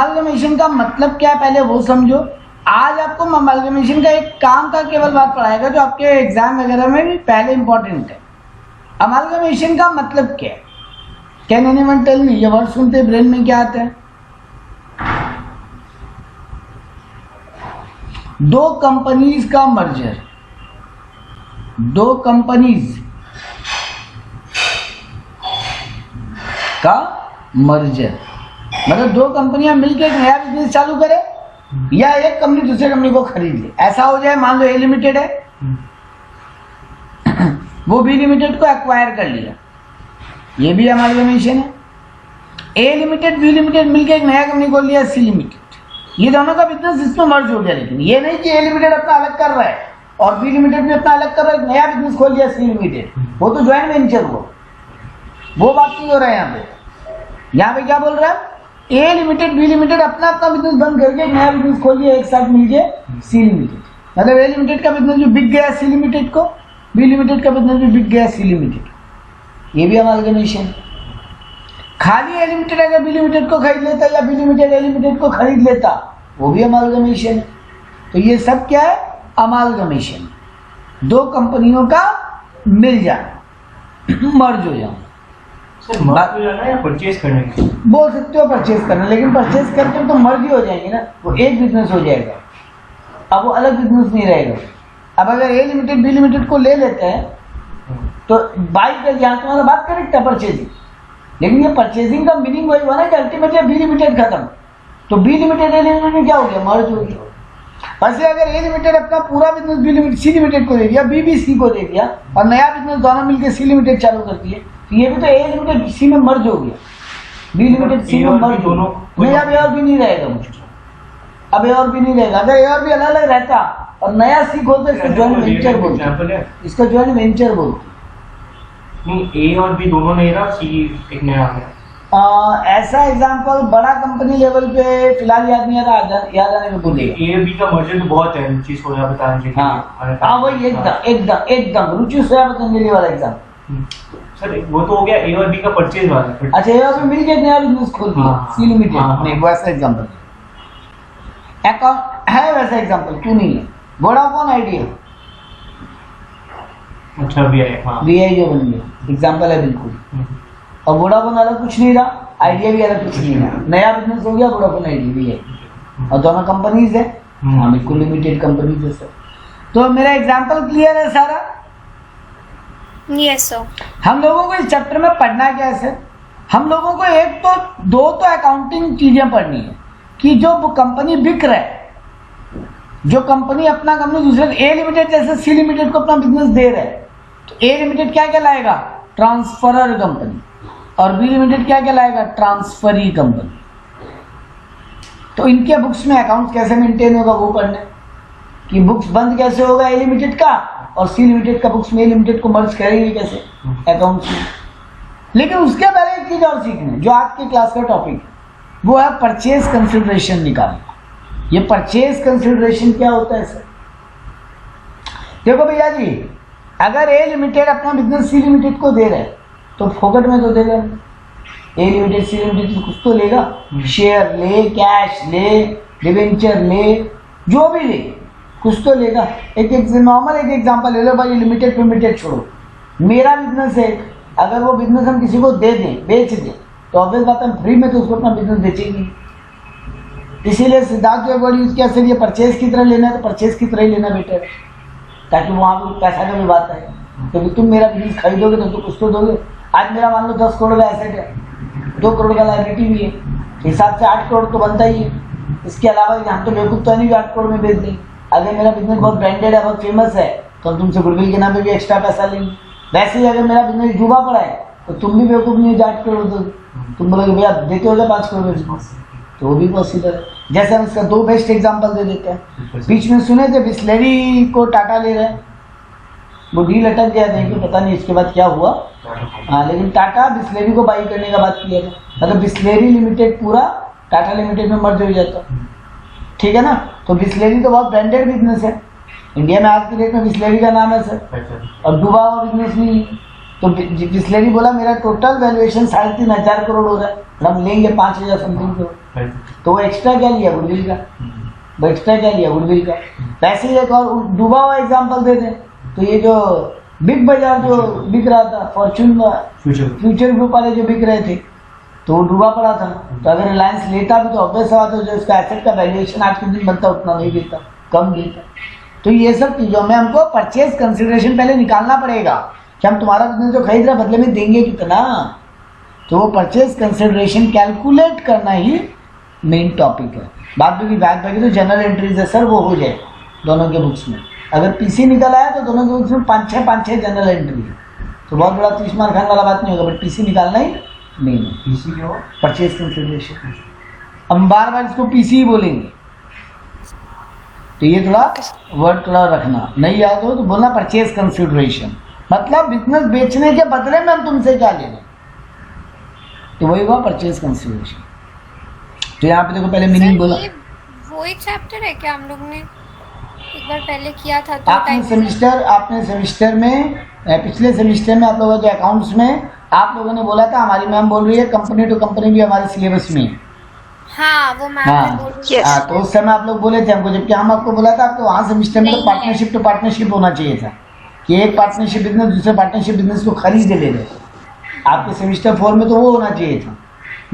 Amalgamation का मतलब क्या है पहले वो समझो। आज आपको अमालगमेशन का एक काम का केवल बात पढ़ाएगा जो आपके एग्जाम वगैरह में भी पहले इंपॉर्टेंट है। अमालगमेशन का मतलब क्या है? Can anyone tell me? ये वर्ड सुनते ब्रेन में क्या आता है? दो कंपनीज का मर्जर, दो कंपनीज का मर्जर मतलब दो कंपनियां मिलकर एक नया बिजनेस चालू करे या एक कंपनी दूसरे कंपनी को खरीद ले। ऐसा हो जाए, मान लो ए लिमिटेड है, वो बी लिमिटेड को एक्वायर कर लिया, ये भी अमालगमेशन है। ए लिमिटेड बी लिमिटेड मिलकर एक नया कंपनी खोल लिया सी लिमिटेड, ये दोनों का बिजनेस इसमें मर्ज हो गया। लेकिन ये नहीं कि ए लिमिटेड अपना अलग कर रहा है और बी लिमिटेड भी अपना अलग कर रहा है, एक नया बिजनेस खोल लिया सी लिमिटेड, वो तो ज्वाइंट वेंचर हुआ। वो बात नहीं हो रहा है यहाँ पे क्या बोल रहा है? ए लिमिटेड बी लिमिटेड अपना अपना बिजनेस बंद करके एक नया बिजनेस खोल लिया एक साथ मिलके सी लिमिटेड। मतलब ए लिमिटेड का बिजनेस भी बिक गया सी लिमिटेड को, बी लिमिटेड का बिजनेस भी बिक गया सी लिमिटेड, ये भी अमालगमेशन। खाली ए लिमिटेड अगर बी लिमिटेड को खरीद लेता या बी लिमिटेड ए लिमिटेड को खरीद लेता, वो भी अमालगमेशन है। तो ये सब क्या है? अमालगमेशन। दो कंपनियों का मिल जाना, मर्ज हो जाना। मर्ज हो जाना या परचेज करने की बोल सकते हो, परचेज करना, लेकिन परचेज करके तो मर्ज ही हो जाएंगे ना, वो एक बिजनेस हो जाएगा, अब वो अलग बिजनेस नहीं रहेगा। अब अगर ए लिमिटेड बी लिमिटेड को ले लेते हैं तो बाई कर, यहाँ तुम्हारा बात करेक्ट है परचेजिंग, लेकिन ये परचेजिंग का मीनिंग वही हुआ ना कि अल्टीमेटली बी लिमिटेड खत्म, तो बी लिमिटेड ए लिमिटेड में क्या हो गया? मर्ज हो गया। वैसे अगर ए लिमिटेड अपना पूरा business B limited C limited को दे दिया, बी सी को दे दिया और नया बिजनेस दोनों मिलकर सी लिमिटेड चालू कर दिए, तो ये भी तो ए लिमिटेड सी में मर्ज हो गया, बी लिमिटेड सी में मर्ज हो गया। नहीं, अब ए और बी नहीं रहेगा मुझे, अब ए और बी नहीं रहेगा। अगर ए और बी अलग अलग रहता और नया सी खोलते, इसको ज्वाइंट वेंचर बोलते, इसको ज्वाइंट वेंचर बोलते। नहीं, ए और बी दोनों नहीं रहा, सी एक नया आ गया। ऐसा एग्जांपल बड़ा कंपनी लेवल पे फिलहाल याद नहीं आ रहा, याद आने में भूलेगा। ए बी का मर्जर तो बहुत है, रुचि सोया पतंजलि। हाँ वही एकदम रुचि सोया पतंजलि वाला एग्जांपल। सर वो तो हो गया ए और बी का परचेज वाला। अच्छा, ए और बी मिलके नया बिजनेस खोल दिया सी लिमिटेड। नहीं, वैसा एग्जांपल है, वैसा एग्जांपल क्यों नहीं है? वोडाफोन आइडिया, अच्छा वीआई जो बन गया, एग्जांपल है बिल्कुल। और वोडाफोन अलग कुछ नहीं रहा, आइडिया भी अलग कुछ नहीं रहा, नया बिजनेस हो गया वोडाफोन आइडिया भी है, और दोनों कंपनीज है। हाँ बिल्कुल, लिमिटेड कंपनीज है सर। तो मेरा एग्जांपल क्लियर है सारा? Yes sir. हम लोगों को इस चैप्टर में पढ़ना क्या है सर? हम लोगों को एक तो दो तो अकाउंटिंग चीजें पढ़नी है कि जो कंपनी बिक रहा है, जो कंपनी अपना कंपनी दूसरे, ए लिमिटेड जैसे सी लिमिटेड को अपना बिजनेस दे रहा है, तो ए लिमिटेड क्या कहलाएगा? ट्रांसफरर कंपनी, और बी लिमिटेड क्या कहलाएगा? Transferee company. तो इनके बुक्स में अकाउंट्स कैसे मेंटेन होगा वो पढ़ना है कि बुक्स बंद कैसे होगा ए लिमिटेड का, और सी लिमिटेड का बुक्स में ए लिमिटेड को मर्ज करेंगे कैसे अकाउंट्स में। लेकिन उसके पहले एक चीज और सीखना जो आज की क्लास का टॉपिक है, वो है परचेज कंसिडरेशन निकालना। ये परचेज कंसिडरेशन क्या होता है सर? देखो भैया जी, अगर ए लिमिटेड अपना बिजनेस सी लिमिटेड को दे रहा है तो फोकट में तो देगा, ए लिमिटेड सी लिमिटेड कुछ तो लेगा, शेयर ले, कैश ले, डिवेंचर ले, जो भी ले कुछ तो लेगा। एक नॉर्मल एक एग्जांपल ले लो भाई, लिमिटेड लिमिटेड छोड़ो, मेरा बिजनेस है, अगर वो बिजनेस हम किसी को दे दें, बेच दें, तो ऑब्वियस बात है फ्री में तो उसको अपना बिजनेस बेचेंगे। इसीलिए सिद्धार्थ जो वर्ड यूज किया सर, ये परचेज की तरह लेना है तो परचेज की तरह ही लेना बेटर है, ताकि वहाँ पर पैसा का भी बात है। क्योंकि तुम मेरा बिजनेस खरीदोगे तो कुछ तो दोगे। आज मेरा मान लो 10 करोड़ का एसेट है, 2 करोड़ का लायबिलिटी भी है, हिसाब से 8 करोड़ तो बनता ही है। इसके अलावा हम तो बेवकूफ़ तो नहीं 8 करोड़ में बेच देंगे। अगर मेरा बिजनेस बहुत ब्रांडेड है, बहुत फेमस है, तो हम तुमसे गुडविल के नाम पे भी एक्स्ट्रा पैसा लेंगे। वैसे ही अगर मेरा बिजनेस डूबा पड़ा है तो तुम भी बेवकूफ़ नहीं हो 8 करोड़ दोगे, तुम बोलोगे भैया देते हो 5 करोड़ बिजनेस, तो वो भी पॉसिबल है। जैसे हम इसका 2 बेस्ट एग्जाम्पल दे देते हैं। बीच में सुने थे बिस्लेरी को टाटा ले रहे हैं, वो डील अटक गया, देखिए पता नहीं इसके बाद क्या हुआ। हाँ, लेकिन टाटा बिस्लेरी को बाई करने का बात किया था, मतलब बिस्लेरी लिमिटेड पूरा टाटा लिमिटेड में मर्ज हो जाता, ठीक है ना। तो बिस्लेरी तो बहुत ब्रांडेड बिजनेस है, इंडिया में आज की डेट में बिस्लेरी का नाम है सर, और डूबा हुआ बिजनेस नहीं है। तो बिस्लेरी बोला मेरा टोटल वैल्यूएशन 3,500 करोड़ हो रहा है और हम लेंगे 5,000 समथिंग करोड़, तो वो एक्स्ट्रा क्या लिया? गुडविल का। वो एक्स्ट्रा क्या लिया? गुडविल का। वैसे ही एक और डूबा हुआ एग्जाम्पल दे दें तो ये जो बिग बाजार जो बिक रहा था, फॉर्चून फ्यूचर ग्रुप वाले जो बिक रहे थे, तो वो डूबा पड़ा था। तो अगर रिलायंस लेता भी तो ऑब्वियस बात है जो उसका एसेट का वैल्यूएशन आज के दिन बनता उतना नहीं देता, कम देता। तो ये सब चीज़ों में हमको परचेज कंसिडरेशन पहले निकालना पड़ेगा कि हम तुम्हारा बिजनेस जो खरीद रहे बदले में देंगे कितना। तो वो परचेज कंसिडरेशन कैलकुलेट करना ही मेन टॉपिक है। बाद में भी बाकी तो जनरल एंट्रीज है सर, वो हो जाए दोनों के बुक्स में। अगर पीसी निकल आया तो दोनों के बुक्स में 5-6 जनरल एंट्री है, तो बहुत बड़ा 30 मार खाने वाला बात नहीं होगा, बट पीसी निकालना ही मेन है। पीसी क्या हो? Purchase consideration. हम बार बार इसको पीसी ही बोलेंगे, तो ये थोड़ा वर्ड थोड़ा रखना, नहीं याद हो तो बोलना परचेज कंसिडरेशन, मतलब बिजनेस बेचने के बदले में हम तुमसे क्या ले रहे, तो वही हुआ परचेज कंसिडरेशन। तो यहाँ पे देखो पहले मीनिंग बोला, वो एक चैप्टर है क्या हम लोग ने एक बार पहले किया था? तो आपने सेमिस्टर में पिछले सेमिस्टर में आप लोगों के अकाउंट्स में आप लोगों ने बोला था, हमारी मैम बोल रही है कंपनी टू कंपनी भी हमारे सिलेबस में है। हाँ, वो मैम ने बोल रही है। हाँ, तो उस समय आप लोग बोले थे हमको, जबकि हम आपको बोला था आपको वहाँ सेमिस्टर में तो पार्टनरशिप टू पार्टनरशिप होना चाहिए था कि एक पार्टनरशिप बिजनेस दूसरे पार्टनरशिप बिजनेस को खरीद ले रहे। आपके सेमिस्टर 4 में तो वो होना चाहिए था,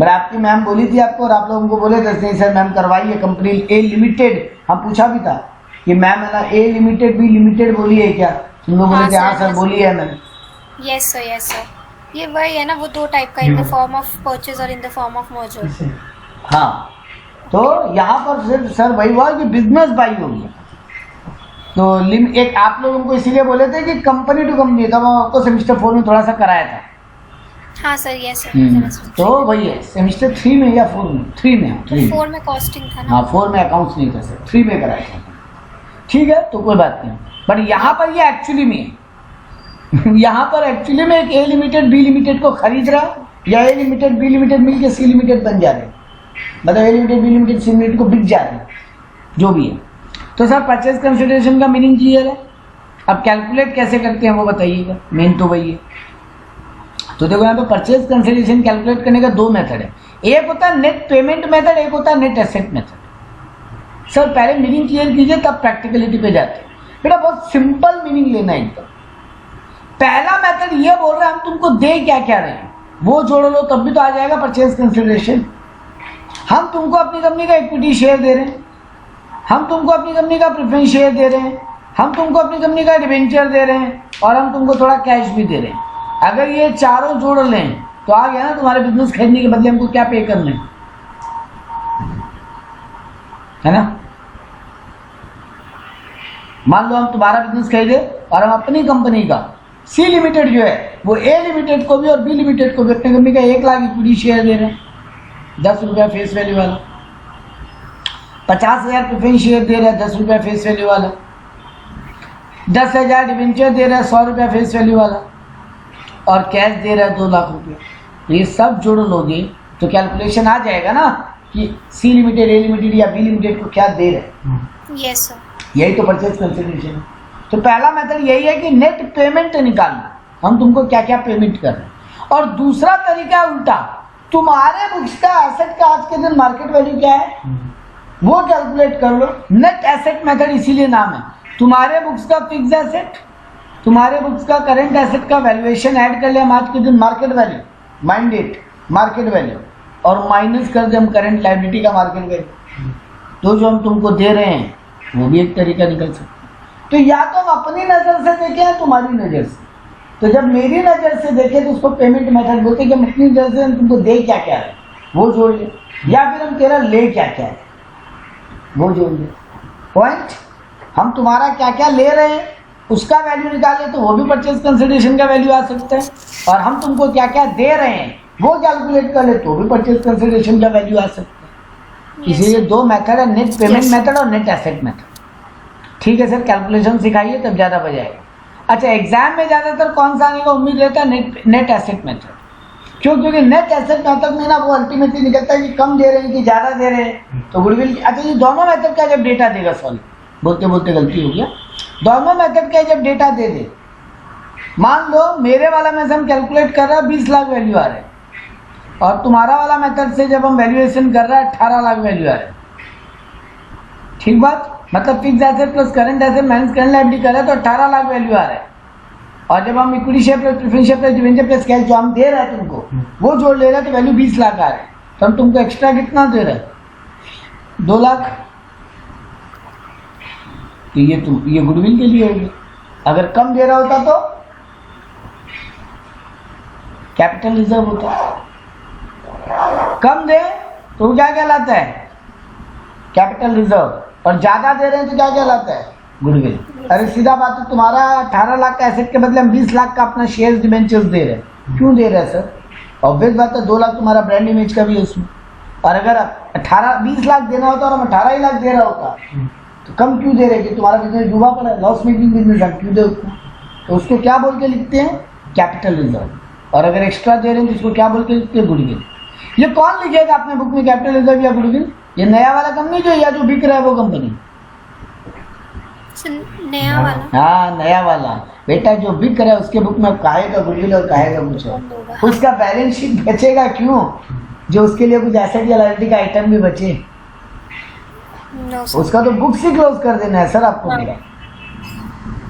बट आपकी मैम बोली थी आपको और आप लोगों को बोले थे नहीं सर मैम करवाइए कंपनी ए लिमिटेड। हम पूछा भी था कि मैम है ना ए लिमिटेड बी लिमिटेड बोली है क्या, तुम लोग बोले थे हाँ सर बोली है मैम। यस सर ये वही है ना, वो दो टाइप का, in the form of purchase और in the form of merger. हाँ, तो यहाँ पर सिर्फ सर वही हुआ कि बिजनेस बाई हो गया। तो एक आप लोगों को इसीलिए बोले थे कि कंपनी टू कंपनी, तब आपको सेमिस्टर 4 में थोड़ा सा कराया था। हाँ सर, यस सर। तो वही है सेमिस्टर 3 में या 4 में? 3 में। 4 में कॉस्टिंग था ना। हाँ, 4 में अकाउंट्स नहीं था सर, 3 में कराया था। ठीक है, तो कोई बात नहीं, बट यहाँ पर ये एक्चुअली में यहाँ पर एक्चुअली में एक ए लिमिटेड बी लिमिटेड को खरीद रहा है या ए लिमिटेड बी लिमिटेड मिलकर सी लिमिटेड बन जा रहे हैं, मतलब A limited B limited C limited को बिक जा रहे हैं, जो भी है। तो सर परचेज कंसिडरेशन का मीनिंग क्लियर है। अब कैलकुलेट कैसे करते हैं वो बताइएगा, मेन तो वही है। तो देखो यहाँ पे परचेज कंसिडरेशन कैलकुलेट करने का 2 मेथड है, एक होता है नेट पेमेंट मेथड, एक होता है नेट एसेट मेथड। सर पहले मीनिंग क्लियर कीजिए तब प्रैक्टिकलिटी पे जाते हैं। बेटा बहुत सिंपल मीनिंग लेना है एकदम। पहला मेथड ये बोल रहा है हम तुमको दे क्या क्या रहे हैं, वो जोड़ लो तब भी तो आ जाएगा परचेज कंसिडरेशन। हम तुमको अपनी कंपनी का इक्विटी शेयर दे रहे हैं, हम तुमको अपनी कंपनी का प्रेफरेंस शेयर दे रहे हैं, हम तुमको अपनी कंपनी का डिवेंचर दे रहे हैं और हम तुमको थोड़ा कैश भी दे रहे हैं। अगर ये चारों जोड़ लें तो आ गया ना तुम्हारे बिजनेस खरीदने के बदले हमको क्या पे करना है ना। मान लो हम तुम्हारा बिजनेस खरीदे और हम अपनी कंपनी का सी लिमिटेड जो है वो ए लिमिटेड को भी और बी लिमिटेड को भी अपनी कंपनी का 1 लाख इक्विटी शेयर दे रहे हैं, 10 रुपया फेस वैल्यू वाला, 50,000 प्रेफरेंस शेयर दे रहा है 10 रुपया फेस वैल्यू वाला, 10,000 डिवेंचर दे रहा है 100 रुपया फेस वैल्यू वाला, और कैश दे रहा है 2 लाख रुपया। तो ये सब जोड़ लोगे तो कैलकुलेशन आ जाएगा ना कि सी लिमिटेड ए लिमिटेड या बी लिमिटेड को क्या दे रहे हैं। यस सर, यही तो परचेज कंसिडरेशन है। तो पहला मेथड यही है कि नेट पेमेंट निकालना, हम तुमको क्या क्या पेमेंट कर रहे हैं। और दूसरा तरीका उल्टा, तुम्हारे बुक्स का एसेट का आज के दिन मार्केट वैल्यू क्या है वो कैलकुलेट कर लो। नेट एसेट मेथड इसीलिए नाम है। तुम्हारे बुक्स का फिक्स एसेट, तुम्हारे बुक्स का करेंट एसेट का वैल्यूएशन ऐड कर ले हम आज के दिन market value, mind it market value, और माइनस कर दे हम करेंट लायबिलिटी का मार्केट वैल्यू, तो जो हम तुमको दे रहे हैं वो भी एक तरीका निकल सकता है। तो या तो हम अपनी नज़र से देखें या तुम्हारी नज़र से। तो जब मेरी नज़र से देखें तो उसको पेमेंट मेथड बोलते हैं कि हम अपनी नज़र से हम तुमको दे क्या क्या है वो जोड़ ले, या फिर हम तेरा ले क्या क्या है वो जोड़ ले। पॉइंट, हम तुम्हारा क्या क्या ले रहे हैं उसका वैल्यू निकाले तो वो भी परचेज कंसिडरेशन का वैल्यू आ सकता है, और हम तुमको क्या क्या दे रहे हैं वो कैलकुलेट कर ले तो भी परचेज कंसिडरेशन का वैल्यू आ सकता है। इसीलिए 2 मेथड है, नेट पेमेंट मेथड और नेट एसेट मेथड। ठीक है सर, कैलकुलेशन सिखाइए तब ज़्यादा बजाएगा। अच्छा, एग्जाम में ज़्यादातर कौन सा आने का उम्मीद रहता है? Net asset method. क्यों? क्योंकि नेट एसेट मेथड में ना वो अल्टीमेटली निकलता है कि कम दे रहे हैं कि ज़्यादा दे रहे हैं, तो गुडविल। अच्छा, ये दोनों मेथड का जब डेटा देगा, सॉरी बोलते बोलते गलती हो गया, दोनों मेथड का जब डेटा दे दे मान लो मेरे वाला में से हम कैलकुलेट कर रहे हैं 20 लाख वैल्यू आ रहे हैं, और तुम्हारा वाला मेथड से जब हम वैल्यूएशन कर रहे हैं 18 लाख वैल्यू आ रहे हैं। ठीक बात, मतलब fix asset plus current asset minus current liability कर रहे हैं तो 18 लाख वैल्यू आ रहा है। और जब हम equity share plus preference share plus debenture plus cash जो हम दे रहे हैं तुमको, वो जोड़ ले रहे हैं तो वैल्यू 20 लाख आ रहा है। तो हम तुमको एक्स्ट्रा कितना दे रहे हैं? 2 लाख। तो ये गुडविल के लिए होगी। अगर कम दे रहा होता तो कैपिटल रिजर्व होता। कम दे तो क्या कहलाता है? Capital reserve. और ज्यादा दे रहे हैं तो क्या कहलाता है? गुडविल। अरे सीधा बात है, तुम्हारा 18 लाख का एसेट के बदले हम 20 लाख का अपना शेयर डिबेंचर्स दे रहे हैं। क्यों दे रहे हैं सर? ऑब्वियस बात है, 2 लाख तुम्हारा ब्रांड इमेज का भी है उसमें। और अगर 20 लाख देना होता और हम 18 ही लाख दे रहा होता तो कम क्यों दे रहे? कि तुम्हारा बिजनेस डूबा पड़ा है, लॉस मेकिंग बिजनेस है, क्यों दे उतना? तो उसको क्या बोल के लिखते हैं? Capital reserve. और अगर एक्स्ट्रा दे रहे हैं तो उसको क्या बोल के लिखते हैं? गुडविल। ये कौन लिखेगा अपने बुक में, कैपिटल रिजर्व या गुडविल? ये नया वाला कंपनी जो या जो बिक रहा है वो कंपनी? नया वाला। हाँ, नया वाला। बेटा जो बिक रहा है उसके बुक में काहे का गुडविल और काहे का कुछ है। उसका बैलेंस शीट बचेगा क्यों? जो उसके लिए कुछ एसेट या लायबिलिटी का आइटम भी बचे, उसका तो बुक से क्लोज कर देना है सर आपको मेरा।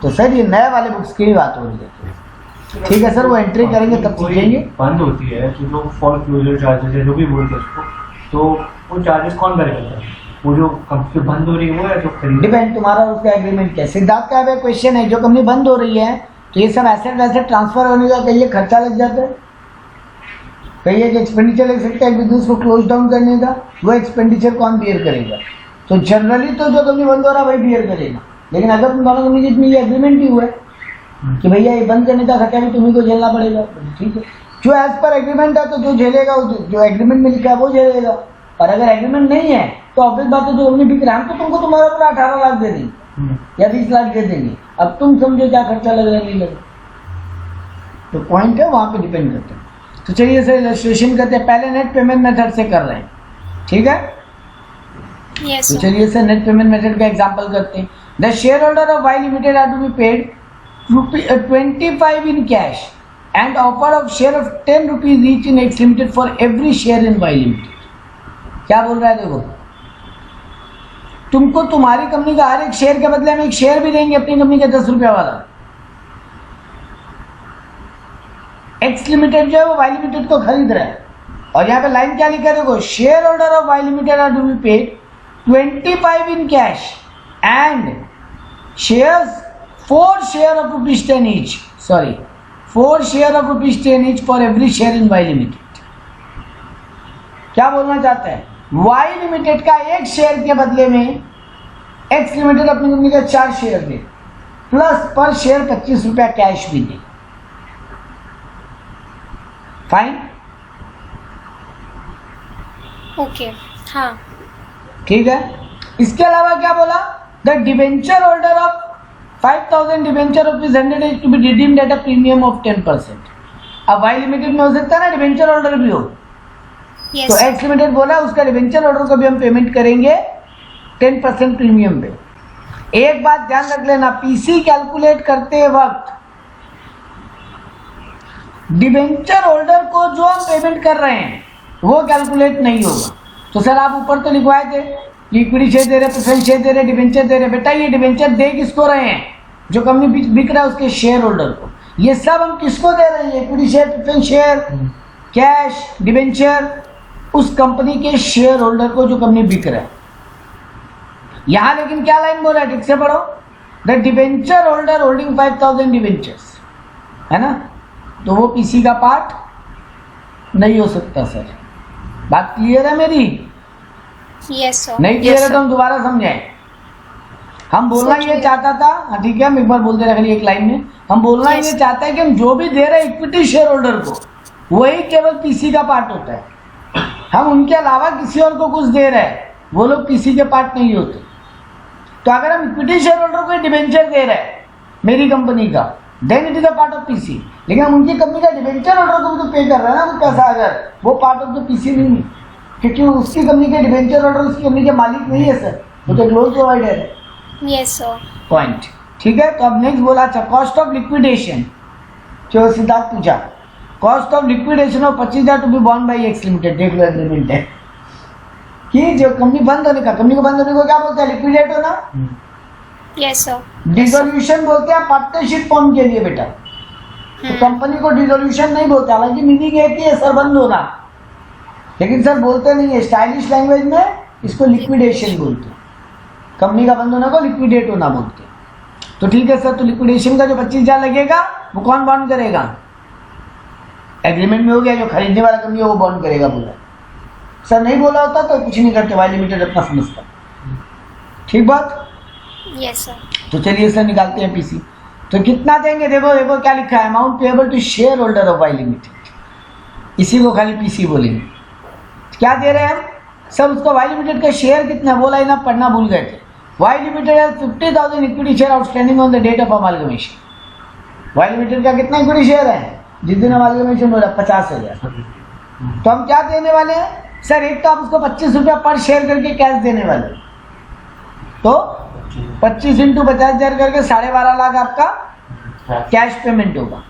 तो सर ये नए वाले बुक्स की भी बात हो रही है। ठीक है सर, वो एंट्री करेंगे तब सीखेंगे। बंद होती है तो लोग फॉर क्लोजर चार्जेस है जो भी बोलते हैं उसको, तो वो चार्जेस कौन करेगा? वो जो कंपनी बंद हो रही है वो है जो खरीद। डिपेंड तुम्हारा उसका एग्रीमेंट क्या। सिद्धार्थ का अब क्वेश्चन है, जो कंपनी बंद हो रही है तो ये सब एसेट वैसेट ट्रांसफर होने का कहीं खर्चा लग जाता है, कहीं एक एक्सपेंडिचर लग सकता है बिजनेस को क्लोज डाउन करने का। वो एक्सपेंडिचर कौन बियर करेगा? तो जनरली तो जो कंपनी बंद हो रहा है वही बियर करेगा। लेकिन अगर तुम दोनों कंपनी में ये एग्रीमेंट ही हुआ है कि भैया ये बंद करने का खर्चा भी तुम्ही को झेलना पड़ेगा, ठीक है, जो एज पर एग्रीमेंट है तो जो झेलेगा, जो एग्रीमेंट में लिखा है वो झेलेगा। और अगर एग्रीमेंट नहीं है तो ऑब्वियस बात है, जो कंपनी बिक रहा है तो तुमको तुम्हारे ऊपर 18 लाख दे देंगे या 20 लाख दे देंगे। अब तुम समझो क्या खर्चा लग रहा है, नहीं लग रहा। तो पॉइंट है वहां पे डिपेंड करते हैं। तो चलिए सर इलस्ट्रेशन करते हैं। पहले नेट पेमेंट मेथड से कर रहे हैं, ठीक है। Yes, तो चलिए सर नेट पेमेंट मेथड का एग्जांपल करते हैं। The share holder of Y limited are to be paid 25 in cash and offer of share of 10 rupees each in X Limited for every share in Y Limited। क्या बोल रहा है? देखो, तुमको तुम्हारी कंपनी का हर एक शेयर के बदले हम एक शेयर भी देंगे अपनी कंपनी का 10 रुपया वाला। एक्स लिमिटेड जो है वो वाई लिमिटेड को खरीद रहा है, और यहाँ पे लाइन क्या लिखा है? देखो, share holder of Y limited are to be paid 25 in cash and shares 4 share of rupees 10 each, sorry 4 share of rupees 10 each for every share in Y Limited। क्या बोलना चाहते हैं? Y Limited का एक शेयर के बदले में X Limited अपनी कंपनी का 4 शेयर दे, प्लस पर शेयर 25 रुपया कैश भी दे। फाइन, ओके, हाँ ठीक है। इसके अलावा क्या बोला? The debenture holder of 5000 debenture rupees 100 is to be redeemed at a premium of 10%। अब वाई लिमिटेड में हो सकता है ना डिबेंचर होल्डर भी हो, yes, तो एक्स लिमिटेड बोला उसका डिबेंचर होल्डर को भी हम पेमेंट करेंगे 10% प्रीमियम पे। एक बात ध्यान रख लेना, पीसी कैलकुलेट करते वक्त डिबेंचर होल्डर को जो हम पेमेंट कर रहे हैं वो कैलकुलेट नहीं होगा। तो सर आप ऊपर तो लिखवाए थे इक्विटी शेयर दे रहे, प्रेफरेंस शेयर दे रहे, डिबेंचर दे रहे। बेटा ये डिबेंचर दे किसको रहे हैं? जो कंपनी बिक रहा है उसके शेयर होल्डर को। ये सब हम किसको दे रहे हैं? Equity share, preference share, cash, debenture, उस कंपनी के शेयर होल्डर को जो कंपनी बिक रहा है। यहां लेकिन क्या लाइन बोला है? ठीक से पढ़ो। The debenture holder holding 5000 debentures, है ना, तो वो पीसी का पार्ट नहीं हो सकता। सर बात क्लियर है मेरी? yes sir, नहीं क्लियर है तो हम दोबारा समझाएं। हम बोलना ये चाहता था, ठीक है, हम एक बार बोलते रखेंगे एक लाइन में। हम बोलना ये चाहते हैं कि हम जो भी दे रहे हैं इक्विटी शेयर होल्डर को, वही केवल पीसी का पार्ट होता है। हम उनके अलावा किसी और को कुछ दे रहे हैं, वो लोग पीसी के पार्ट नहीं होते। तो अगर हम इक्विटी शेयर होल्डर को डिबेंचर दे रहे हैं मेरी कंपनी का, then it is a part of PC. लेकिन हम उनकी कंपनी का डिबेंचर होल्डर को भी तो पे कर रहे हैं ना कुछ पैसा, अगर वो पार्ट ऑफ द पीसी नहीं है, क्योंकि उसकी कंपनी के डिबेंचर होल्डर उसकी कंपनी के मालिक नहीं है सर, वो तो क्लोज प्रोवाइडर है। yes sir, पॉइंट, ठीक है। तो अब नेक्स्ट बोला, अच्छा कॉस्ट ऑफ लिक्विडेशन जो सिद्धार्थ पूछा, cost of liquidation of 25,000 to be borne by X limited. देख लो एग्रीमेंट है कि जो कंपनी बंद होने का, कंपनी को बंद होने को क्या बोलते हैं? लिक्विडेट होना। Yes sir. डिसोल्यूशन बोलते हैं पार्टनरशिप फॉर्म के लिए बेटा। तो कंपनी को डिसोल्यूशन नहीं बोलते, हालांकि मीनिंग एक ही है सर, बंद होना, लेकिन सर बोलते नहीं है। स्टाइलिश लैंग्वेज में इसको लिक्विडेशन बोलते हैं। कंपनी का बंद होना को लिक्विडेट होना बोलते हैं। तो ठीक है सर, तो लिक्विडेशन का जो 25,000 लगेगा वो कौन बॉन्ड करेगा? एग्रीमेंट में हो गया, जो खरीदने वाला कंपनी है वो बॉन्ड करेगा। बोला सर, नहीं बोला होता तो कुछ नहीं करते, वाई लिमिटेड अपना समझता। ठीक बात? Yes sir. तो चलिए सर निकालते हैं पीसी। तो कितना देंगे? देखो देखो क्या लिखा है, amount payable to share holder of Y limited. इसी को खाली पीसी बोलेंगे। क्या दे रहे हैं हम? सर उसको वाई लिमिटेड का शेयर कितना, वो लाइन आप पढ़ना भूल गए थे। Y limited has 50,000 equity share outstanding on the date of amalgamation. Y limited का कितना इक्विटी शेयर है जिस दिन अमालगमेशन हो रहा है? 50,000। तो हम क्या देने वाले हैं सर? एक तो आप उसको 25 रुपया पर शेयर करके कैश देने वाले, तो 25 इंटू 50,000 करके 12.5 लाख आपका कैश पेमेंट होगा।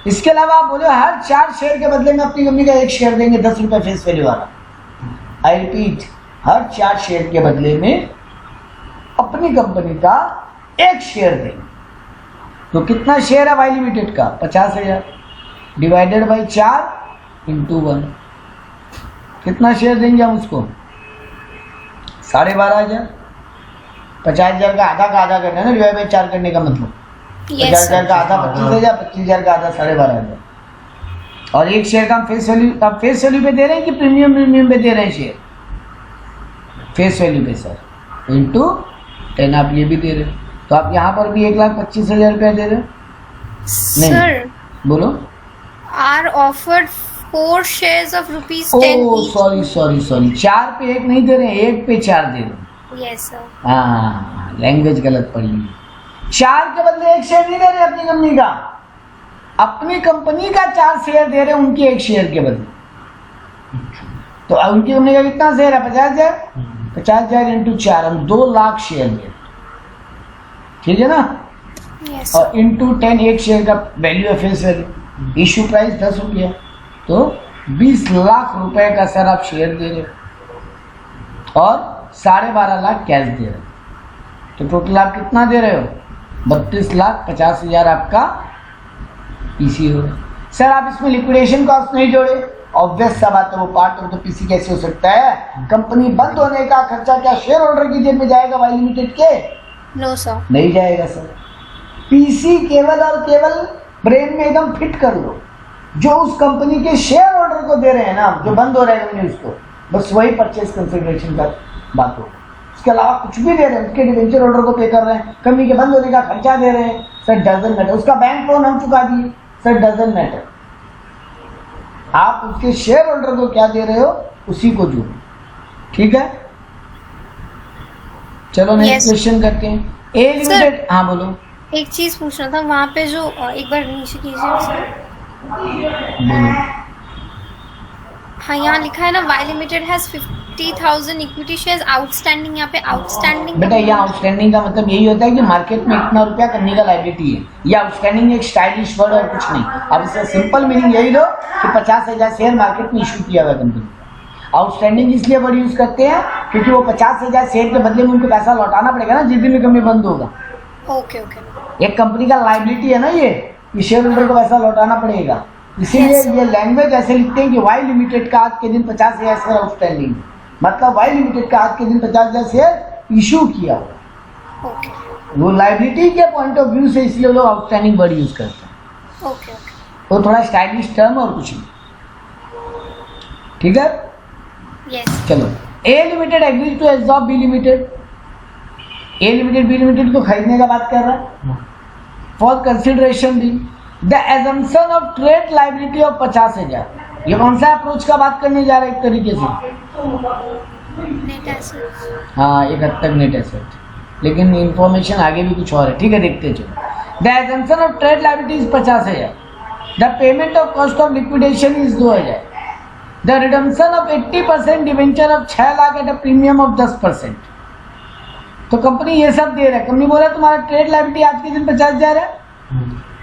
इसके अलावा आप बोले हर 4 शेयर के बदले में अपनी कंपनी का 1 शेयर देंगे 10 रुपये फेस वैल्यू वाला। आई रिपीट, हर 4 शेयर के बदले में अपनी कंपनी का 1 शेयर देंगे। तो कितना शेयर है वाई लिमिटेड का? 50,000 डिवाइडेड बाई 4 इंटू 1। कितना शेयर देंगे हम उसको? 12.5 50,000 का आधा करना है ना, डिवाइड बाई 4 करने का मतलब 50,000 का आधा 25,000, 25,000 का आधा 12.5। और 1 शेयर का हम फेस वैल्यू पे दे रहे हैं कि प्रीमियम पे दे रहे हैं शेयर? फेस वैल्यू पे सर, इंटू 10 आप ये भी दे रहे हो। तो आप यहाँ पर भी 1,25,000 रुपया दे रहे हो। सर बोलो। Are offered 4 shares of rupees 10 oh each. Sorry 4 पे 1 नहीं दे रहे हैं, 1 पे 4 दे रहे हैं। Yes sir. हाँ, लैंग्वेज गलत पढ़ ली। 4 के बदले 1 शेयर नहीं दे रहे अपनी कंपनी का, अपनी कंपनी का 4 शेयर दे रहे हैं उनके 1 शेयर के बदले। तो उनकी कंपनी का कितना शेयर है? 50,000। 50,000 इंटू 4 हम 2 लाख शेयर दे रहे, ठीक है ना? Yes. और इंटू 10 1 शेयर का वैल्यू है फेस वैल्यू, इशू प्राइस 10 रुपया, तो 20 लाख रुपए का सर आप शेयर दे रहे हो और 12.5 लाख कैश दे रहे हो। तो टोटल आप कितना दे रहे हो? 32,50,000 आपका पीसी हो रहा है। सर आप इसमें लिक्विडेशन कॉस्ट नहीं जोड़े, ऑब्वियस सा बात है, वो पार्ट ऑफ द पीसी कैसे हो सकता है? कंपनी बंद होने का खर्चा क्या शेयर होल्डर की जेब में जाएगा वाई लिमिटेड के? No sir. नहीं जाएगा सर। पीसी केवल और केवल ब्रेन में एकदम फिट कर लो, जो उस कंपनी के शेयर होल्डर को दे रहे हैं ना, जो बंद हो रहा है कंपनी, उसको बस वही परचेज कंसिडरेशन का बात हो। उसके अलावा कुछ भी दे रहे हैं, उसके डिवेंचर होल्डर को पे कर रहे हैं, कंपनी के बंद होने का खर्चा दे रहे हैं, सर डजंट मैटर। उसका बैंक लोन हम चुका दिए, सर डजंट मैटर। आप उसके शेयर होल्डर को क्या दे रहे हो उसी को जोड़ो, ठीक है? चलो नेक्स्ट क्वेश्चन करते हैं। ए लिमिटेड, हाँ बोलो। एक चीज पूछना था, वहाँ पे जो एक बार नीचे कीजिए सर। बोलो। हाँ यहाँ लिखा है ना, Y limited has 50,000 equity shares outstanding. यहाँ पे आउटस्टैंडिंग बेटा ये आउटस्टैंडिंग का मतलब यही होता है कि मार्केट में इतना रुपया करने का लायबिलिटी है। ये आउटस्टैंडिंग एक स्टाइलिश वर्ड और कुछ नहीं। अब इसका सिंपल मीनिंग यही लो कि 50,000 शेयर मार्केट में इशू किया हुआ कंपनी। आउटस्टैंडिंग इसलिए वर्ड यूज करते हैं क्योंकि वो 50,000 शेयर के बदले में उनको पैसा लौटाना पड़ेगा ना जिस दिन भी कंपनी बंद होगा। Okay okay. एक कंपनी का लायबिलिटी है ना ये शेयर होल्डर को पैसा लौटाना पड़ेगा, इसीलिए ये लैंग्वेज ऐसे लिखते हैं कि वाई लिमिटेड का आज के दिन 50,000 शेयर आउटस्टैंडिंग, मतलब वाई लिमिटेड का आज के दिन 50,000 शेयर इशू किया हुआ। ओके। वो लायबिलिटी के पॉइंट ऑफ व्यू से इसलिए लोग आउटस्टैंडिंग वर्ड यूज करते हैं। Okay okay. तो थोड़ा स्टाइलिश टर्म और कुछ नहीं, ठीक है? यस। चलो, A limited agrees to absorb B limited. A limited B limited को खरीदने का बात कर रहा है for consideration be the assumption of trade liability of 50,000। ये कौन सा अप्रोच का बात करने जा रहा है? एक तरीके से नेट एसेट। हाँ, एक हद तक नेट एसेट, लेकिन इंफॉर्मेशन आगे भी कुछ और है, ठीक है? देखते चलो। The assumption of trade liability is 50,000, the payment of cost of liquidation is 2,000, the redemption of 80% debenture of 6 lakh eight a premium of 10%। तो कंपनी ये सब दे रहा है। कंपनी बोला तुम्हारा ट्रेड लायबिलिटी आज के दिन 50,000 है,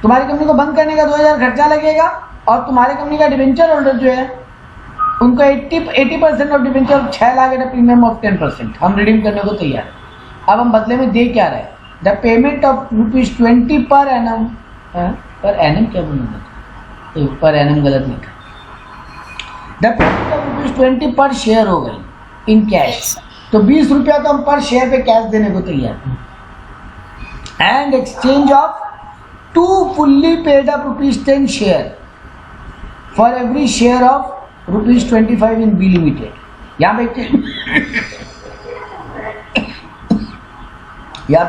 तुम्हारी कंपनी को बंद करने का 2000 खर्चा लगेगा, और तुम्हारे कंपनी का डिवेंचर होल्डर जो है उनको 80% of debenture 6 lakh at premium of 10% हम रिडीम करने को तैयार है। अब हम बदले में दे क्या रहे? The payment of ₹20 per annum, per annum क्या बोलूँगा, तो पर एनम गलत लिखा। द पेमेंट ऑफ ₹20 पर शेयर हो गई इन कैश, तो 20 रुपया तो हम पर शेयर पे कैश देने को तैयार हैं। And exchange of 2 fully paid up ₹10 share for every share of ₹25 in B limited. यहाँ पे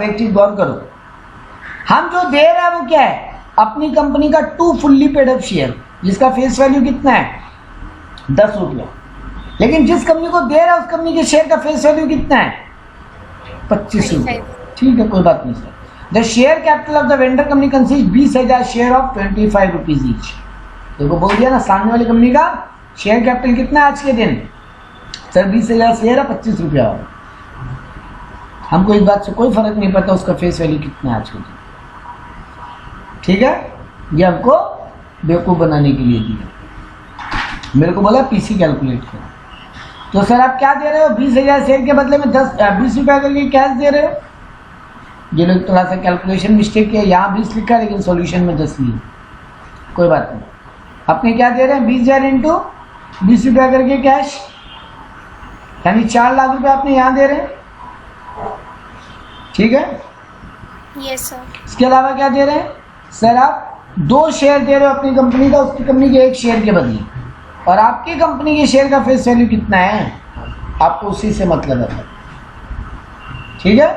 एक चीज गौर करो, हम जो दे रहे हैं वो क्या है? अपनी कंपनी का 2 fully paid up शेयर, जिसका फेस वैल्यू कितना है? 10 रुपया। लेकिन जिस कंपनी को दे रहा है उस कंपनी के शेयर का फेस वैल्यू कितना है? 25 रुपये। ठीक है, कोई बात नहीं sir. The share capital of the vendor company consist 20,000 share of ₹25 each. देखो बोल दिया ना, सामने वाली कंपनी का शेयर कैपिटल कितना है आज के दिन? सर 20,000 शेयर है, 25 रुपया होगा। हमको इस बात से कोई फर्क नहीं पड़ता उसका फेस वैल्यू कितना है आज के दिन। ठीक है, ये हमको बेवकूफ़ बनाने के लिए दिया। मेरे को बोला पीसी कैलकुलेट करो। तो सर आप क्या दे रहे हो? 20,000 शेयर के बदले में 20 रुपया करके कैश दे रहे हो। ये लोग थोड़ा सा कैलकुलेशन मिस्टेक किया, यहाँ 20 लिखा है लेकिन सॉल्यूशन में 10 लिए। कोई बात नहीं, अपने क्या दे रहे हैं? 20,000 इंटू 20 रुपया करके कैश, यानी 4 लाख रुपया आपने यहाँ दे रहे हैं। ठीक है, यस सर। इसके अलावा क्या दे रहे हैं? सर आप 2 शेयर दे रहे हो अपनी कंपनी का, उसकी कंपनी के 1 शेयर के बदले, और आपकी कंपनी के शेयर का फेस वैल्यू कितना है आपको उसी से मतलब है। ठीक है,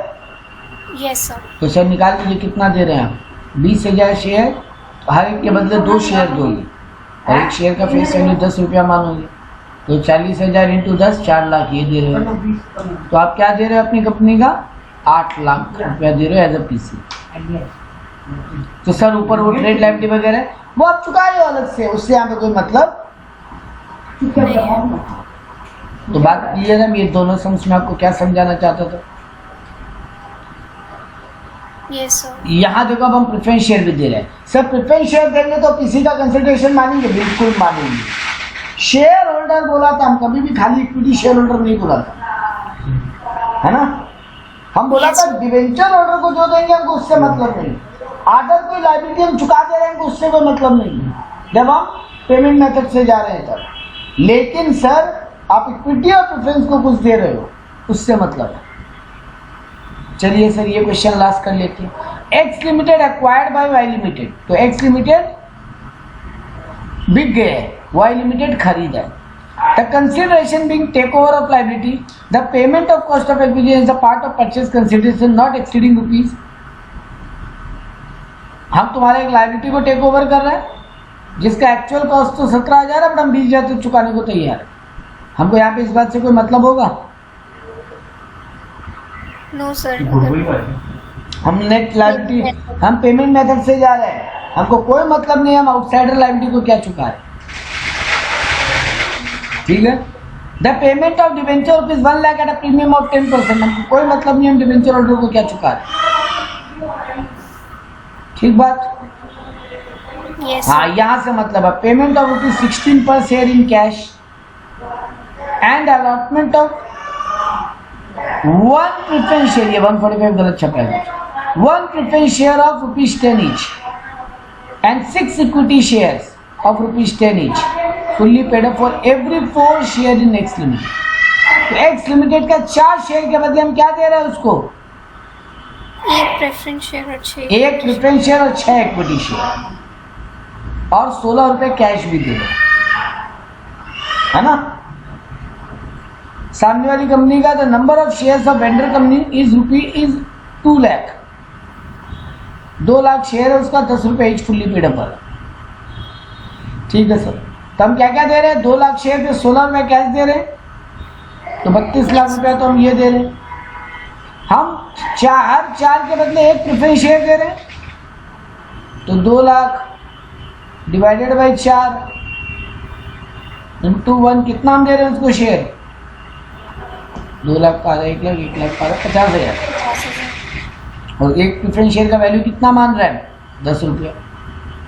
यस सर। तो सर निकाल लीजिए कितना दे रहे हैं आप? 20,000 शेयर, हर एक के बदले 2 शेयर दोगे, और 1 शेयर का फेस वैल्यू 10 रुपया मानोगे, तो 40,000 इंटू 10, 4 लाख ये दे रहे हो। तो आप क्या दे रहे हो अपनी कंपनी का? 8 लाख रुपया दे रहे हो एज अ पीसी। तो सर ऊपर वो ट्रेड लायबिलिटी वगैरह वो आप चुका रहे हो अलग से, उससे यहाँ पे कोई मतलब। तो बात क्लियर है? ये दोनों सम्स में आपको क्या समझाना चाहता था? Yes sir. यहाँ देखो अब हम प्रेफरेंस शेयर भी दे रहे हैं। सर प्रेफरेंस शेयर देंगे तो किसी का कंसिडरेशन मानेंगे? बिल्कुल मानेंगे। शेयर होल्डर बोला था, हम कभी भी खाली इक्विटी शेयर होल्डर नहीं बोला था, है ना। हम बोला था डिवेंचर होल्डर को जो देंगे हमको उससे मतलब नहीं, अगर कोई लायबिलिटी हम चुका दे रहे हैं उससे कोई मतलब नहीं है, जब हम पेमेंट मेथड से जा रहे हैं तब। लेकिन सर आप इक्विटी और प्रेफरेंस को कुछ दे रहे हो उससे मतलब है। चलिए सर ये क्वेश्चन लास्ट कर लेते हैं। X limited acquired by Y limited, तो एक्स लिमिटेड बिक गए, वाई लिमिटेड खरीदा है। The consideration being takeover of liability, the payment of cost of acquisition is a part of purchase consideration not exceeding rupees। हम तुम्हारे एक liability को take over कर रहे हैं जिसका एक्चुअल कॉस्ट तो 17,000 है, बट हम 20,000 तक चुकाने को तैयार है। हमको यहाँ पे इस बात से कोई मतलब होगा? No sir. हम नेट लाइबिलिटी, हम पेमेंट मेथड से जा रहे हैं, हमको कोई मतलब नहीं हम आउटसाइडर लाइबिलिटी को क्या चुका है। ठीक है, the payment of debenture rupees 1 lakh eight a premium of 10%, हमको कोई मतलब नहीं हम डिवेंचर होल्डर को क्या चुका है। ठीक बात? यस। हाँ, यहाँ से मतलब है पेमेंट ऑफ ₹16 पर share in cash and allotment of 1 preference share, ये 145 गलत छपा है, 1 preference share of ₹10 each and 6 equity shares of ₹10 each fully paid up for every 4 share in x limited. तो एक्स लिमिटेड का 4 शेयर के बदले हम क्या दे रहे हैं उसको? 1 प्रेफरेंस शेयर और 6 1 प्रेफरेंस शेयर और 6 इक्विटी शेयर, और 16 रुपए कैश भी दे रहे हैं, है ना। सामने वाली कंपनी का the number of shares of vendor company is 2 lakh, 2 lakh share है उसका, 10 रुपए ईच फुल्ली पेड अप है। ठीक है सर, तो हम क्या क्या दे रहे हैं? 2 लाख शेयर पे 16 रुपए कैश दे रहे हैं, तो 32 लाख रुपया तो हम ये दे रहे हैं। हम हर 4 के बदले 1 प्रेफरेंस शेयर दे रहे हैं, तो 2 लाख डिवाइडेड बाई 4 इंटू 1, कितना हम दे रहे हैं उसको शेयर? 2 लाख का आधा 1 लाख, 1 लाख का आधा 50,000, और 1 प्रेफरेंस शेयर का वैल्यू कितना मान रहा है? 10 रुपया।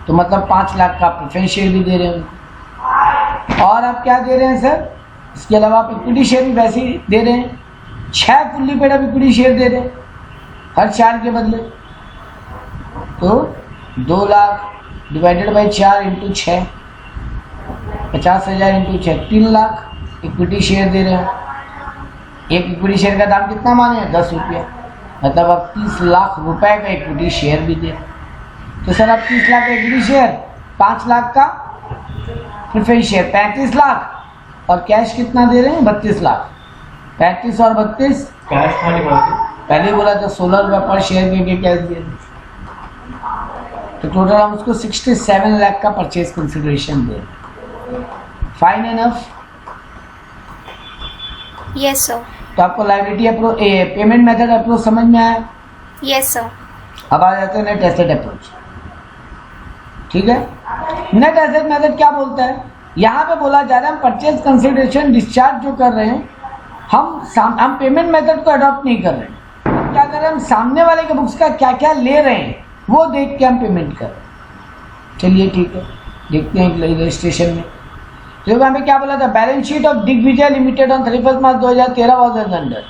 तो मतलब 5 लाख का प्रेफरेंस शेयर भी दे रहे हैं उनको। और आप क्या दे रहे हैं सर, इसके अलावा आप इक्विटी शेयर भी वैसे ही दे रहे हैं, 6 fully paid up equity share दे रहे हैं हर 4 के बदले। तो 2 lakh divided by 4 into 6, 50,000 into 6, 3 lakh equity share दे रहे हैं। एक इक्विटी शेयर का दाम कितना माने हैं, 10 रुपया, मतलब आप 30 लाख रुपए का इक्विटी शेयर भी दे रहे हैं। तो सर आप 30 लाख का इक्विटी शेयर, 5 लाख का प्रेफरेंस शेयर, 35 लाख, और कैश कितना दे रहे हैं, 32 लाख। 35 और 32 कैश माने पहले बोला था 16 रुपये पर शेयर के कैश दे रहे, तो टोटल हम उसको 67 लाख का परचेज कंसिडरेशन दे रहे। Fine enough. Yes sir. तो आपको liability approach, payment method approach समझ में आया। Yes sir. अब आ जाते हैं नेट एसेट अप्रोच। ठीक है, नेट एसेट मेथड क्या बोलता है, यहाँ पे बोला जा रहा है हम परचेज कंसिडरेशन डिस्चार्ज जो कर रहे हैं, हम पेमेंट मेथड को अडॉप्ट नहीं कर रहे हैं। क्या कर रहे हैं, हम सामने वाले के बुक्स का क्या क्या ले रहे हैं वो देख के हम पेमेंट कर रहे हैं। चलिए ठीक है, देखते हैं रजिस्ट्रेशन में। तो यहाँ पे क्या बोला था, balance sheet of Digvijay limited on 31 March 2013 was as under.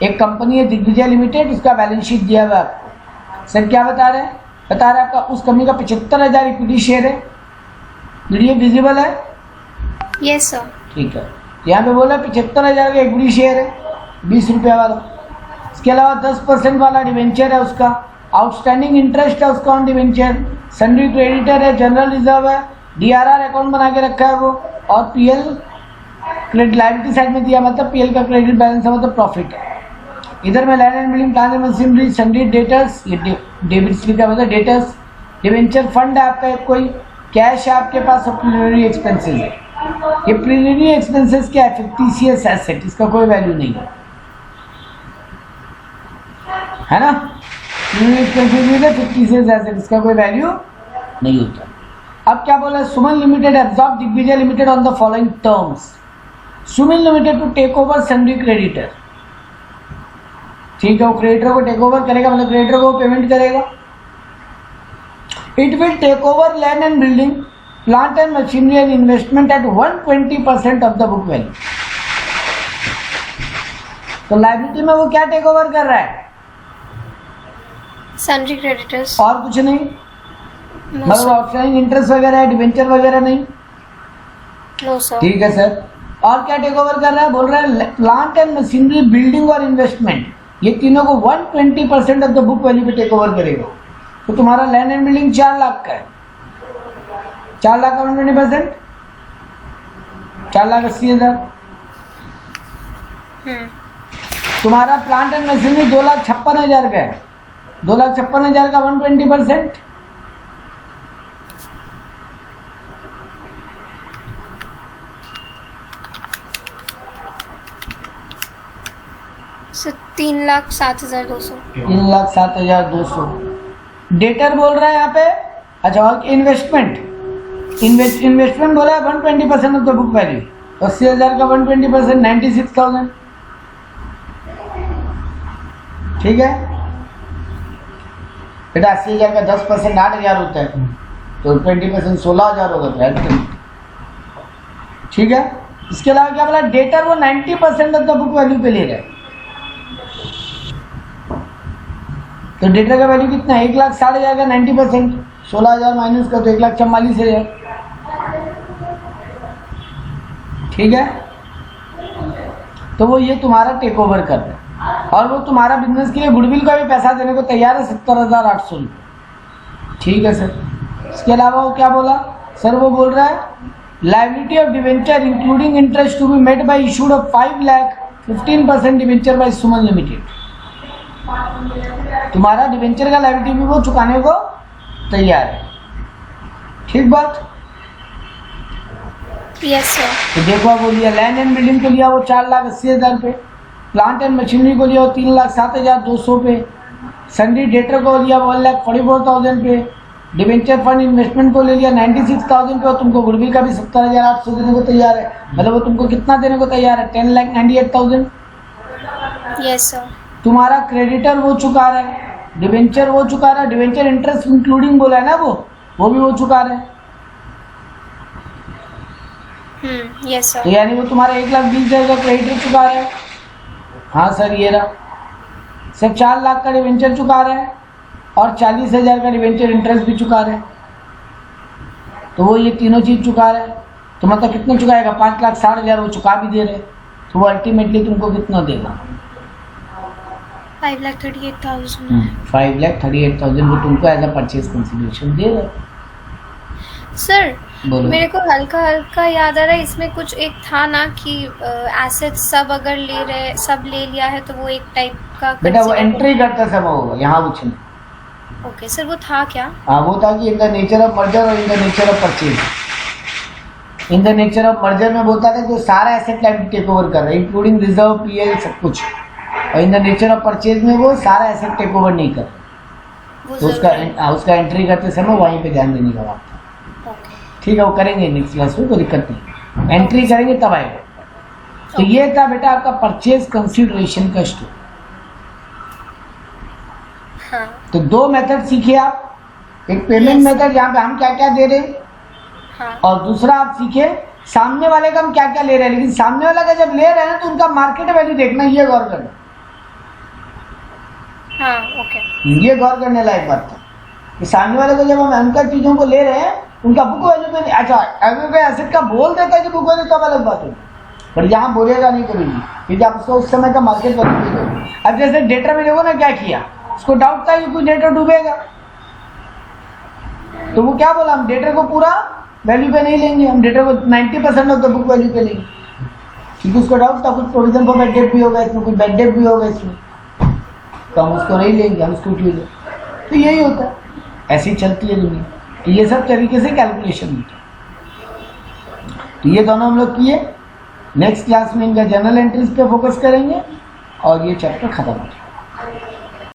एक कंपनी है दिग्विजय लिमिटेड, उसका बैलेंस शीट दिया हुआ है आपको। सर क्या बता रहे हैं, बता रहे हैं आपका उस कंपनी का 75,000 इक्विटी शेयर है। वीडियो विजिबल है। Yes sir. ठीक है, यहाँ पे बोला 75,000 का इक्विटी शेयर है, 20 रुपये वाला। इसके अलावा 10% वाला डिवेंचर है उसका, आउटस्टैंडिंग इंटरेस्ट है उसका ऑन डिवेंचर, सन्ड्री क्रेडिटर है, जनरल रिजर्व है, DRR अकाउंट बना के रखा है वो, और PL क्रेडिट लायबिलिटी साइड में दिया, मतलब PL का क्रेडिट बैलेंस है, मतलब प्रॉफिट है। इधर में land and building, plant and machinery, sundry debtors, ये डेबिट्स लिखा मतलब डेटर्स, डिवेंचर फंड है आपका एक कोई, कैश है आपके पास, और प्रीलिमिनरी एक्सपेंसेस है। ये प्रीलिमिनरी एक्सपेंसेस क्या है, फिक्टिशियस एसेट, इसका कोई वैल्यू नहीं है ना। प्रीलिमिनरी एक्सपेंसेस है फिक्टिशियस एसेट, इसका कोई वैल्यू नहीं होता। अब क्या बोला, Suman limited absorb Digvijay limited on the following terms. Suman limited to take over sundry creditor. ठीक है, वो क्रेडिटर को टेक ओवर करेगा, मतलब क्रेडिटर को पेमेंट करेगा। It will take over land and building, plant and machinery and investment at 120% of the book value. तो liability में वो क्या टेक ओवर कर रहा है, सन्ड्री क्रेडिटर्स, और कुछ नहीं, नो मतलब सर। आउटस्टैंडिंग इंटरेस्ट वगैरह है, डिवेंचर वगैरह नहीं। No sir. ठीक है सर, और क्या टेक ओवर कर रहा है, बोल रहा है प्लांट एंड मशीनरी, बिल्डिंग और इन्वेस्टमेंट, ये तीनों को 120% ऑफ द बुक वैल्यू पे टेक ओवर करेगा। तो तुम्हारा लैंड एंड बिल्डिंग 4 लाख का है, 4 लाख का 120%, 4,80,000। तुम्हारा प्लांट एंड मशीनरी 2,56,000 का है, 2,56,000 का 120%, सर 3,07,200। 3,07,200। डेटर बोल रहा है यहाँ पे, अच्छा, और इन्वेस्टमेंट, इन्वेस्टमेंट बोला है 120% ऑफ द बुक वैल्यू, 80,000 का 120%, 96,000। ठीक है बेटा, 80,000 का 10% 8,000 होता है, तो 20% 16,000 होगा, तो ठीक है। इसके अलावा क्या बोला, डेटर वो 90% ऑफ द बुक वैल्यू पे ले रहा है। तो डेटर का वैल्यू कितना है, 1,60,000 का 90%, 16,000 माइनस का, तो 1,44,000। ठीक है, तो वो ये तुम्हारा टेक ओवर कर रहा है, और वो तुम्हारा बिजनेस के लिए गुडविल का भी पैसा देने को तैयार है, 70,800 रुपये। ठीक है सर। इसके अलावा वो क्या बोला सर, वो बोल रहा है liability of debenture including interest to be made by issued of 5 lakh 15% debenture by Suman limited. तुम्हारा डिवेंचर का लायबिलिटी भी वो चुकाने को तैयार है। ठीक बात। Yes sir. तो देखो वो लिया, लैंड एंड बिल्डिंग को लिया वो 4,80,000 पे, प्लांट एंड मशीनरी को लिया वो 3,07,200 पे, सन्ड्री डेटर को लिया 1,44,000 पे, डिवेंचर फंड इन्वेस्टमेंट को ले लिया 96,000 पे, और तुमको गुडविल का भी 70,800 देने को तैयार है। मतलब वो तुमको कितना देने को तैयार है, 10,98,000। Yes sir. तुम्हारा क्रेडिटर वो चुका रहा है, डिवेंचर वो चुका रहा है, डिवेंचर इंटरेस्ट इंक्लूडिंग बोला है ना वो, वो भी वो चुका रहे हैं। यस तो सर। यानी वो तुम्हारा 1,20,000 का क्रेडिटर चुका रहा है। हाँ सर ये रहा सर, 4 लाख का डिवेंचर चुका रहा है और 40,000 का डिवेंचर इंटरेस्ट भी चुका रहा है। तो वो ये तीनों चीज चुका रहा है। तो मतलब कितना चुकाएगा? 5,60,000 वो चुका भी दे रहे। तो वो अल्टीमेटली तुमको कितना देगा? 5,38,000। 5,38,000 वो तुमको एज अ परचेज कंसिडरेशन दे रहे। सर बोलो। मेरे को हल्का हल्का याद आ रहा है, इसमें कुछ एक था ना कि एसेट सब अगर ले रहे, सब ले लिया है तो वो एक टाइप का बेटा वो एंट्री करते समय होगा, यहाँ कुछ नहीं। ओके सर, वो था क्या? हाँ वो था कि in the nature of merger और in the nature of purchase. In the nature of merger में बोलता था जो सारा एसेट लाइबिलिटी टेक ओवर कर रहा है इंक्लूडिंग रिजर्व, पीएल, सब कुछ। और in the nature of purchase में वो सारा एसेट टेक ओवर नहीं कर रहा। वो तो उसका एंट्री करते समय वहीं पे ध्यान देने का बात था। ओके ठीक है, वो करेंगे नेक्स्ट क्लास में, कोई दिक्कत नहीं। एंट्री करेंगे तब आएगा। तो ये था बेटा आपका परचेज कंसिडरेशन का स्टोरी। हाँ तो 2 मेथड सीखे आप, एक पेमेंट Yes. मेथड जहाँ पे हम क्या क्या दे रहे हैं, हाँ और दूसरा आप सीखे सामने वाले का हम क्या क्या ले रहे हैं। लेकिन सामने वाला का जब ले रहे हैं तो उनका मार्केट वैल्यू देखना, ये गौर करना, हाँ ओके ये गौर करने लायक बात था कि सामने वाले को जब हम अनकर चीजों को ले रहे हैं उनका बुक वैल्यू पे नहीं। अच्छा अगर कोई एसेट का बोल देता है कि बुक वैल्यू तब अलग बात है, पर यहाँ बोलेगा नहीं कभी भी, क्योंकि आप उसको उस समय का मार्केट वैल्यू नहीं करोगे। अब जैसे डेटा में देखो ना क्या किया, उसको डाउट था कि कोई डेटा डूबेगा, तो वो क्या बोला, हम डेटा को पूरा वैल्यू पे नहीं लेंगे, हम डेटा को 90% ऑफ द बुक वैल्यू पे लेंगे, क्योंकि उसको डाउट था कुछ प्रोविजन फॉर बैड डेट भी होगा इसमें, कुछ बैड डेट भी होगा इसमें, तो हम उसको नहीं लेंगे, हम उसको लेंगे। तो यही होता है, ऐसे ही चलती है दुनिया। तो ये सब तरीके से कैलकुलेशन होता है। तो ये दोनों हम लोग किए। नेक्स्ट क्लास में इनका जनरल एंट्रीज पे फोकस करेंगे और ये चैप्टर खत्म हो जाएगा।